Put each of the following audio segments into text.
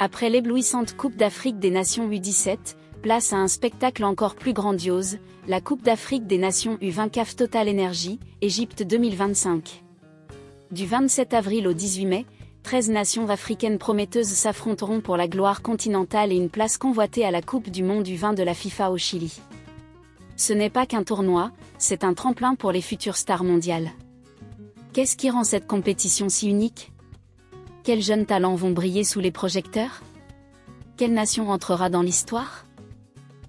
Après l'éblouissante Coupe d'Afrique des Nations U17, place à un spectacle encore plus grandiose, la Coupe d'Afrique des Nations U20 CAF Total Energy, Égypte 2025. Du 27 avril au 18 mai, 13 nations africaines prometteuses s'affronteront pour la gloire continentale et une place convoitée à la Coupe du Monde U20 de la FIFA au Chili. Ce n'est pas qu'un tournoi, c'est un tremplin pour les futures stars mondiales. Qu'est-ce qui rend cette compétition si unique ? Quels jeunes talents vont briller sous les projecteurs ? Quelle nation entrera dans l'histoire ?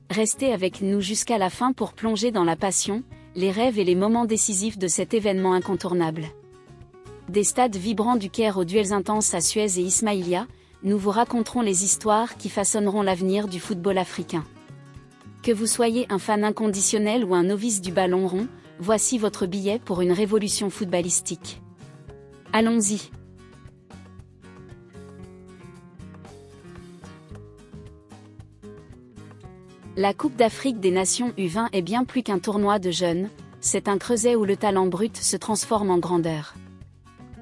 Restez avec nous jusqu'à la fin pour plonger dans la passion, les rêves et les moments décisifs de cet événement incontournable. Des stades vibrants du Caire aux duels intenses à Suez et Ismaïlia, nous vous raconterons les histoires qui façonneront l'avenir du football africain. Que vous soyez un fan inconditionnel ou un novice du ballon rond, voici votre billet pour une révolution footballistique. Allons-y. La Coupe d'Afrique des Nations U20 est bien plus qu'un tournoi de jeunes, c'est un creuset où le talent brut se transforme en grandeur.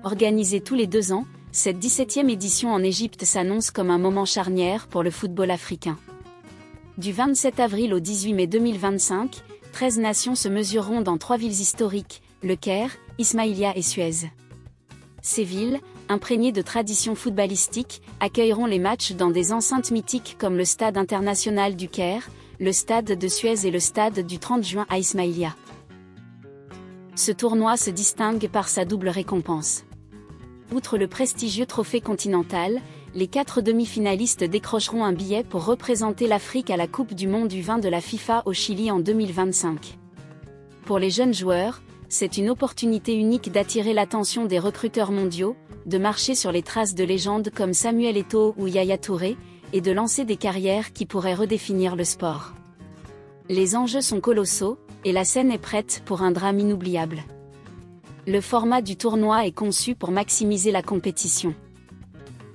Organisée tous les 2 ans, cette 17e édition en Égypte s'annonce comme un moment charnière pour le football africain. Du 27 avril au 18 mai 2025, 13 nations se mesureront dans 3 villes historiques, le Caire, Ismaïlia et Suez. Ces villes, imprégnées de traditions footballistiques, accueilleront les matchs dans des enceintes mythiques comme le Stade international du Caire, le Stade de Suez et le Stade du 30 juin à Ismaïlia. Ce tournoi se distingue par sa double récompense. Outre le prestigieux trophée continental, les 4 demi-finalistes décrocheront un billet pour représenter l'Afrique à la Coupe du Monde U20 de la FIFA au Chili en 2025. Pour les jeunes joueurs, c'est une opportunité unique d'attirer l'attention des recruteurs mondiaux, de marcher sur les traces de légendes comme Samuel Eto'o ou Yaya Touré, et de lancer des carrières qui pourraient redéfinir le sport. Les enjeux sont colossaux, et la scène est prête pour un drame inoubliable. Le format du tournoi est conçu pour maximiser la compétition.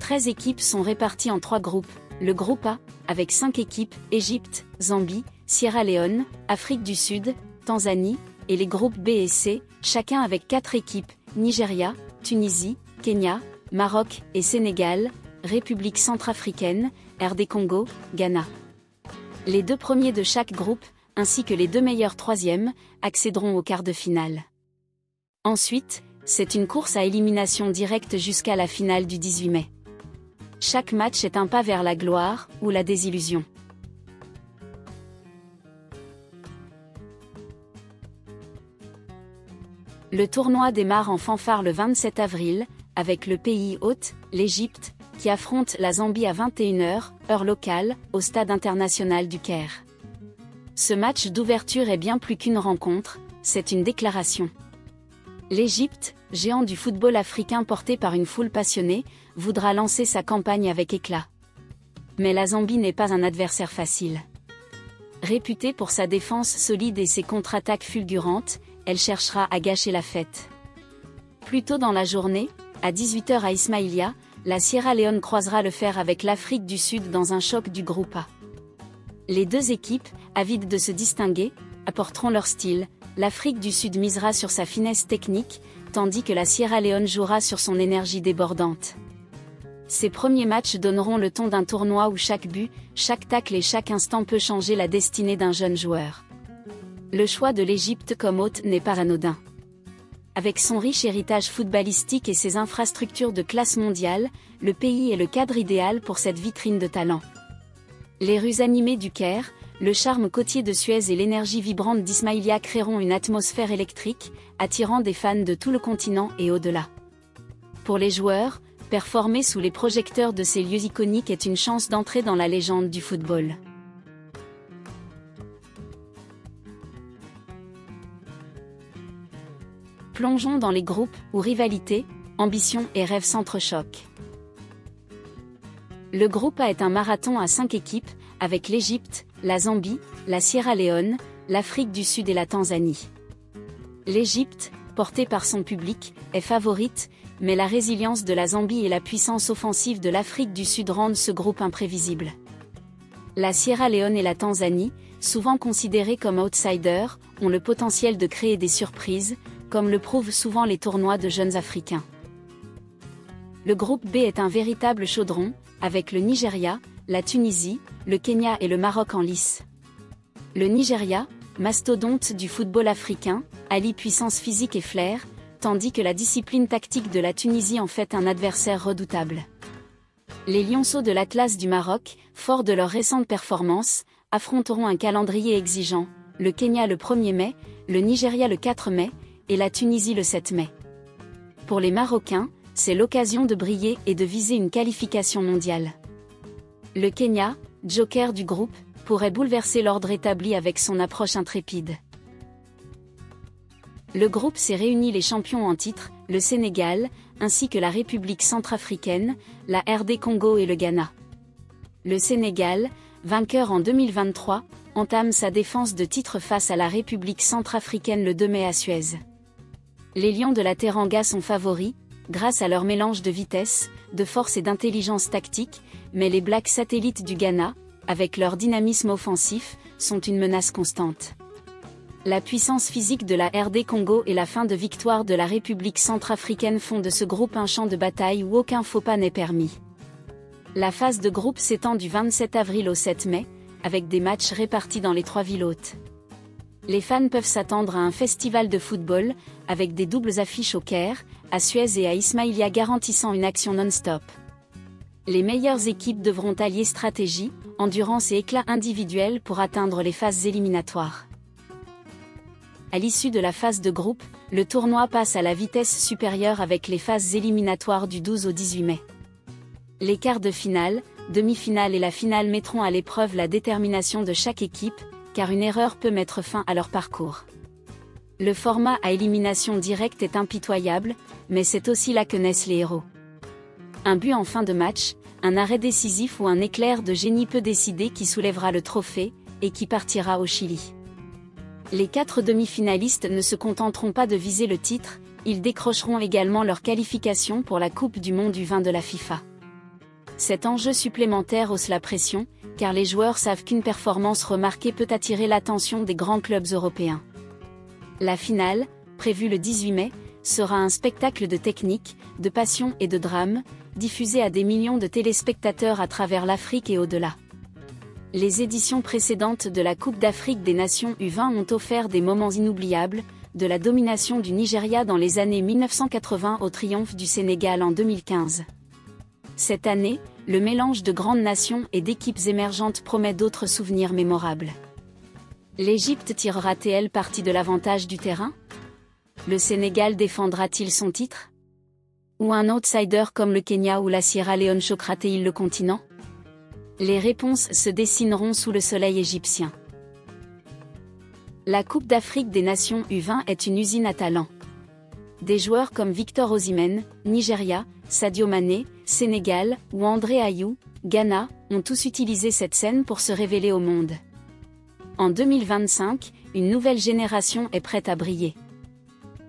13 équipes sont réparties en 3 groupes, le groupe A, avec 5 équipes, Égypte, Zambie, Sierra Leone, Afrique du Sud, Tanzanie, et les groupes B et C, chacun avec 4 équipes, Nigeria, Tunisie, Kenya, Maroc et Sénégal, République centrafricaine, RD Congo, Ghana. Les 2 premiers de chaque groupe, ainsi que les 2 meilleurs 3e, accéderont aux quarts de finale. Ensuite, c'est une course à élimination directe jusqu'à la finale du 18 mai. Chaque match est un pas vers la gloire, ou la désillusion. Le tournoi démarre en fanfare le 27 avril, avec le pays hôte, l'Égypte, qui affronte la Zambie à 21h, heure locale, au Stade international du Caire. Ce match d'ouverture est bien plus qu'une rencontre, c'est une déclaration. L'Égypte, géant du football africain porté par une foule passionnée, voudra lancer sa campagne avec éclat. Mais la Zambie n'est pas un adversaire facile. Réputée pour sa défense solide et ses contre-attaques fulgurantes, elle cherchera à gâcher la fête. Plus tôt dans la journée, à 18h à Ismaïlia, la Sierra Leone croisera le fer avec l'Afrique du Sud dans un choc du groupe A. Les 2 équipes, avides de se distinguer, apporteront leur style. L'Afrique du Sud misera sur sa finesse technique, tandis que la Sierra Leone jouera sur son énergie débordante. Ces premiers matchs donneront le ton d'un tournoi où chaque but, chaque tacle et chaque instant peut changer la destinée d'un jeune joueur. Le choix de l'Égypte comme hôte n'est pas anodin. Avec son riche héritage footballistique et ses infrastructures de classe mondiale, le pays est le cadre idéal pour cette vitrine de talent. Les rues animées du Caire, le charme côtier de Suez et l'énergie vibrante d'Ismaïlia créeront une atmosphère électrique, attirant des fans de tout le continent et au-delà. Pour les joueurs, performer sous les projecteurs de ces lieux iconiques est une chance d'entrer dans la légende du football. Plongeons dans les groupes où rivalité, ambition et rêve s'entrechoquent. Le groupe A est un marathon à 5 équipes, avec l'Égypte, la Zambie, la Sierra Leone, l'Afrique du Sud et la Tanzanie. L'Égypte, portée par son public, est favorite, mais la résilience de la Zambie et la puissance offensive de l'Afrique du Sud rendent ce groupe imprévisible. La Sierra Leone et la Tanzanie, souvent considérées comme outsiders, ont le potentiel de créer des surprises, comme le prouvent souvent les tournois de jeunes Africains. Le groupe B est un véritable chaudron, avec le Nigeria, la Tunisie, le Kenya et le Maroc en lice. Le Nigeria, mastodonte du football africain, allie puissance physique et flair, tandis que la discipline tactique de la Tunisie en fait un adversaire redoutable. Les lionceaux de l'Atlas du Maroc, forts de leur récente performance, affronteront un calendrier exigeant, le Kenya le 1er mai, le Nigeria le 4 mai, et la Tunisie le 7 mai. Pour les Marocains, c'est l'occasion de briller et de viser une qualification mondiale. Le Kenya, joker du groupe, pourrait bouleverser l'ordre établi avec son approche intrépide. Le groupe s'est réuni les champions en titre, le Sénégal, ainsi que la République centrafricaine, la RD Congo et le Ghana. Le Sénégal, vainqueur en 2023, entame sa défense de titre face à la République centrafricaine le 2 mai à Suez. Les Lions de la Teranga sont favoris, grâce à leur mélange de vitesse, de force et d'intelligence tactique, mais les Blacks satellites du Ghana, avec leur dynamisme offensif, sont une menace constante. La puissance physique de la RD Congo et la fin de victoire de la République centrafricaine font de ce groupe un champ de bataille où aucun faux pas n'est permis. La phase de groupe s'étend du 27 avril au 7 mai, avec des matchs répartis dans les 3 villes hôtes. Les fans peuvent s'attendre à un festival de football, avec des doubles affiches au Caire, à Suez et à Ismaïlia garantissant une action non-stop. Les meilleures équipes devront allier stratégie, endurance et éclat individuel pour atteindre les phases éliminatoires. À l'issue de la phase de groupe, le tournoi passe à la vitesse supérieure avec les phases éliminatoires du 12 au 18 mai. Les quarts de finale, demi-finale et la finale mettront à l'épreuve la détermination de chaque équipe, car une erreur peut mettre fin à leur parcours. Le format à élimination directe est impitoyable, mais c'est aussi là que naissent les héros. Un but en fin de match, un arrêt décisif ou un éclair de génie peut décider qui soulèvera le trophée, et qui partira au Chili. Les 4 demi-finalistes ne se contenteront pas de viser le titre, ils décrocheront également leur qualification pour la Coupe du Monde U20 de la FIFA. Cet enjeu supplémentaire hausse la pression, car les joueurs savent qu'une performance remarquée peut attirer l'attention des grands clubs européens. La finale, prévue le 18 mai, sera un spectacle de technique, de passion et de drame, diffusé à des millions de téléspectateurs à travers l'Afrique et au-delà. Les éditions précédentes de la Coupe d'Afrique des Nations U20 ont offert des moments inoubliables, de la domination du Nigeria dans les années 1980 au triomphe du Sénégal en 2015. Cette année, le mélange de grandes nations et d'équipes émergentes promet d'autres souvenirs mémorables. L'Égypte tirera-t-elle parti de l'avantage du terrain? Le Sénégal défendra-t-il son titre? Ou un outsider comme le Kenya ou la Sierra Leone choquera-t-il le continent? Les réponses se dessineront sous le soleil égyptien. La Coupe d'Afrique des Nations U20 est une usine à talent. Des joueurs comme Victor Osimhen, Nigeria, Sadio Mané, Sénégal, ou André Ayew, Ghana, ont tous utilisé cette scène pour se révéler au monde. En 2025, une nouvelle génération est prête à briller.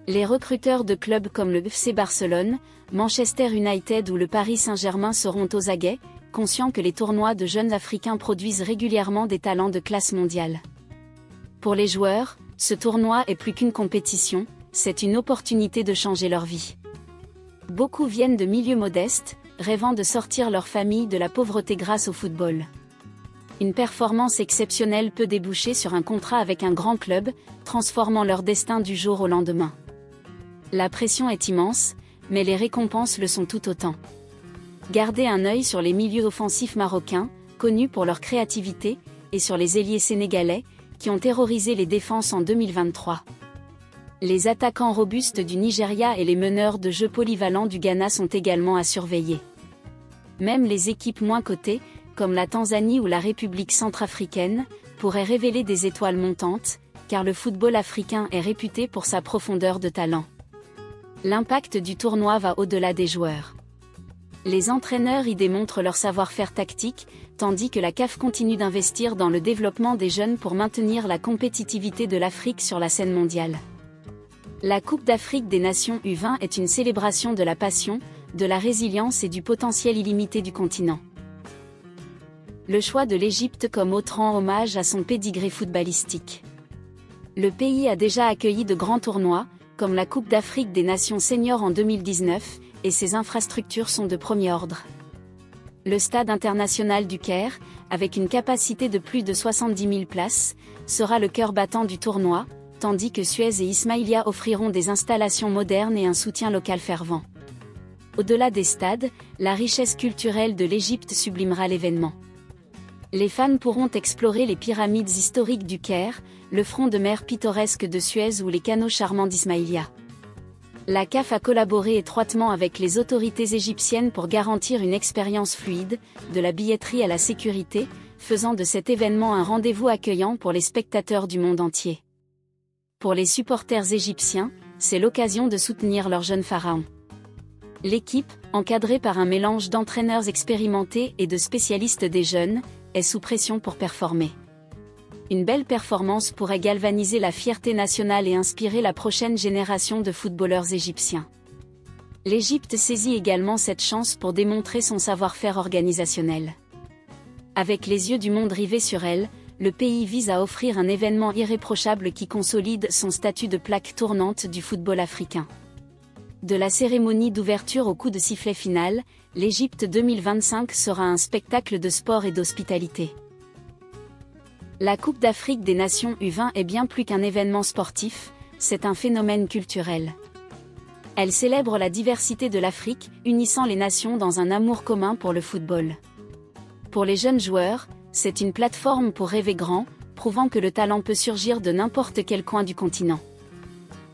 Les recruteurs de clubs comme le FC Barcelone, Manchester United ou le Paris Saint-Germain seront aux aguets, conscients que les tournois de jeunes Africains produisent régulièrement des talents de classe mondiale. Pour les joueurs, ce tournoi est plus qu'une compétition, c'est une opportunité de changer leur vie. Beaucoup viennent de milieux modestes, rêvant de sortir leur famille de la pauvreté grâce au football. Une performance exceptionnelle peut déboucher sur un contrat avec un grand club, transformant leur destin du jour au lendemain. La pression est immense, mais les récompenses le sont tout autant. Gardez un œil sur les milieux offensifs marocains, connus pour leur créativité, et sur les ailiers sénégalais, qui ont terrorisé les défenses en 2023. Les attaquants robustes du Nigeria et les meneurs de jeu polyvalents du Ghana sont également à surveiller. Même les équipes moins cotées, comme la Tanzanie ou la République centrafricaine, pourraient révéler des étoiles montantes, car le football africain est réputé pour sa profondeur de talent. L'impact du tournoi va au-delà des joueurs. Les entraîneurs y démontrent leur savoir-faire tactique, tandis que la CAF continue d'investir dans le développement des jeunes pour maintenir la compétitivité de l'Afrique sur la scène mondiale. La Coupe d'Afrique des Nations U20 est une célébration de la passion, de la résilience et du potentiel illimité du continent. Le choix de l'Égypte comme hôte rend hommage à son pédigré footballistique. Le pays a déjà accueilli de grands tournois, comme la Coupe d'Afrique des Nations Seniors en 2019, et ses infrastructures sont de premier ordre. Le stade international du Caire, avec une capacité de plus de 70 000 places, sera le cœur battant du tournoi, tandis que Suez et Ismaïlia offriront des installations modernes et un soutien local fervent. Au-delà des stades, la richesse culturelle de l'Égypte sublimera l'événement. Les fans pourront explorer les pyramides historiques du Caire, le front de mer pittoresque de Suez ou les canaux charmants d'Ismaïlia. La CAF a collaboré étroitement avec les autorités égyptiennes pour garantir une expérience fluide, de la billetterie à la sécurité, faisant de cet événement un rendez-vous accueillant pour les spectateurs du monde entier. Pour les supporters égyptiens, c'est l'occasion de soutenir leur jeune pharaon. L'équipe, encadrée par un mélange d'entraîneurs expérimentés et de spécialistes des jeunes, est sous pression pour performer. Une belle performance pourrait galvaniser la fierté nationale et inspirer la prochaine génération de footballeurs égyptiens. L'Égypte saisit également cette chance pour démontrer son savoir-faire organisationnel. Avec les yeux du monde rivés sur elle, le pays vise à offrir un événement irréprochable qui consolide son statut de plaque tournante du football africain. De la cérémonie d'ouverture au coup de sifflet final, l'Égypte 2025 sera un spectacle de sport et d'hospitalité. La Coupe d'Afrique des Nations U20 est bien plus qu'un événement sportif, c'est un phénomène culturel. Elle célèbre la diversité de l'Afrique, unissant les nations dans un amour commun pour le football. Pour les jeunes joueurs, c'est une plateforme pour rêver grand, prouvant que le talent peut surgir de n'importe quel coin du continent.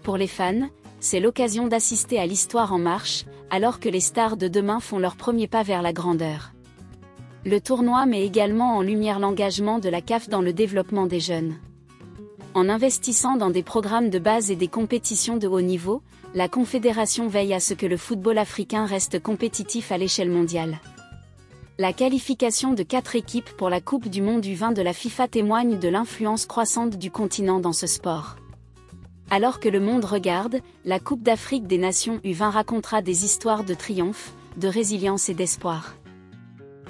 Pour les fans, c'est l'occasion d'assister à l'histoire en marche, alors que les stars de demain font leur premier pas vers la grandeur. Le tournoi met également en lumière l'engagement de la CAF dans le développement des jeunes. En investissant dans des programmes de base et des compétitions de haut niveau, la Confédération veille à ce que le football africain reste compétitif à l'échelle mondiale. La qualification de 4 équipes pour la Coupe du Monde U20 de la FIFA témoigne de l'influence croissante du continent dans ce sport. Alors que le monde regarde, la Coupe d'Afrique des Nations U20 racontera des histoires de triomphe, de résilience et d'espoir.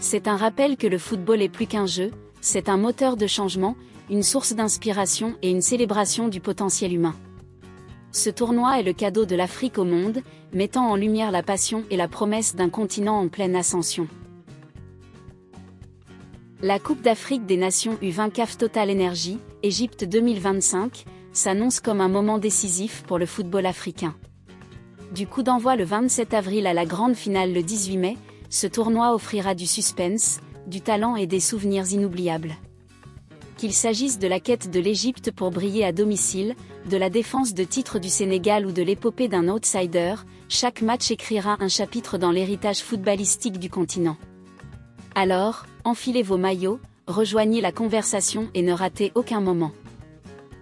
C'est un rappel que le football est plus qu'un jeu, c'est un moteur de changement, une source d'inspiration et une célébration du potentiel humain. Ce tournoi est le cadeau de l'Afrique au monde, mettant en lumière la passion et la promesse d'un continent en pleine ascension. La Coupe d'Afrique des Nations U20 CAF Total Energy, Égypte 2025, s'annonce comme un moment décisif pour le football africain. Du coup d'envoi le 27 avril à la grande finale le 18 mai, ce tournoi offrira du suspense, du talent et des souvenirs inoubliables. Qu'il s'agisse de la quête de l'Égypte pour briller à domicile, de la défense de titre du Sénégal ou de l'épopée d'un outsider, chaque match écrira un chapitre dans l'héritage footballistique du continent. Alors, enfilez vos maillots, rejoignez la conversation et ne ratez aucun moment.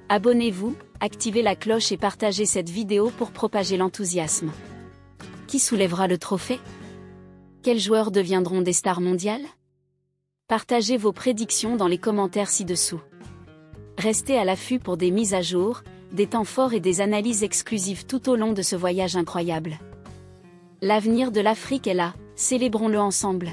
Abonnez-vous, activez la cloche et partagez cette vidéo pour propager l'enthousiasme. Qui soulèvera le trophée ? Quels joueurs deviendront des stars mondiales ? Partagez vos prédictions dans les commentaires ci-dessous. Restez à l'affût pour des mises à jour, des temps forts et des analyses exclusives tout au long de ce voyage incroyable. L'avenir de l'Afrique est là, célébrons-le ensemble.